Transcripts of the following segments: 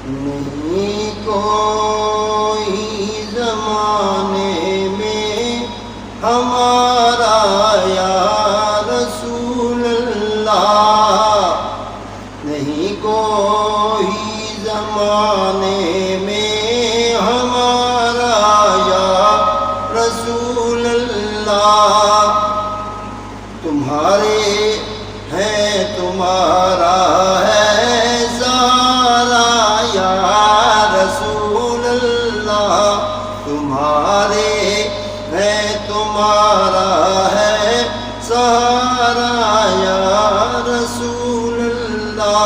نہیں کوئی زمانے میں ہمارا یا رسول اللہ، نہیں کوئی زمانے میں ہمارا یا رسول اللہ، تمہارے ہیں تمہارا ہے سارا یا رسول اللہ، تمہارے ہیں تمہارا ہے سارا یا رسول اللہ۔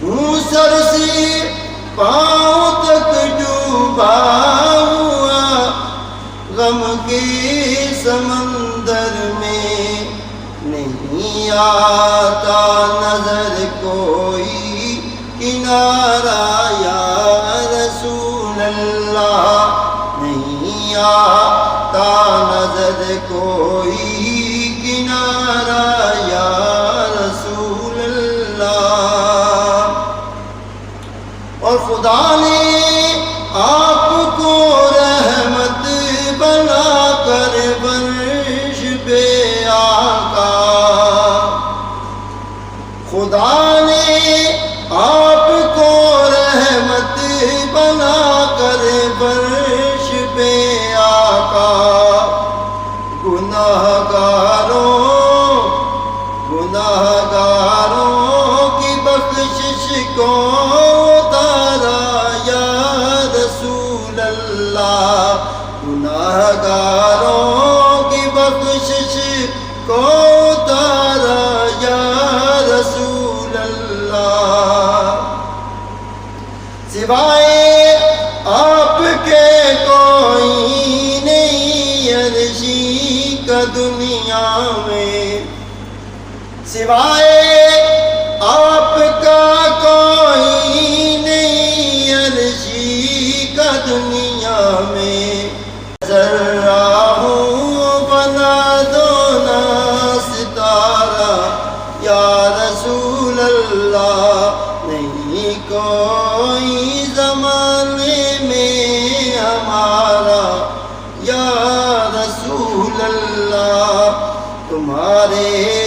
ہوں سر سے پاؤں تک ڈوبا ہوا غم کے سمندر میں، نہیں آتا نظر کوئی کنارہ یا رسول اللہ، نہیں آتا نظر کوئی کنارہ یا رسول اللہ۔ اور خدا نے آپ کو رحمت بنا کر فرش پہ آقا، خدا نے آپ کو رحمت بنا کر فرش پہ آقا، گناہگاروں کی بخشش کو اتارا یا رسول اللہ، گناہگاروں کی بخشش کو اتارا یا رسول اللہ۔ سوائے آپ کے کوئی نہیں عرشی کا دنیا میں، سوائے آپ کا کوئی نہیں عرشی کا دنیا میں، ذرہ ہوں بنا دو نا ستارہ یا رسول اللہ، نہیں کوئی زمانے میں ہمارا یا رسول اللہ، تمہارے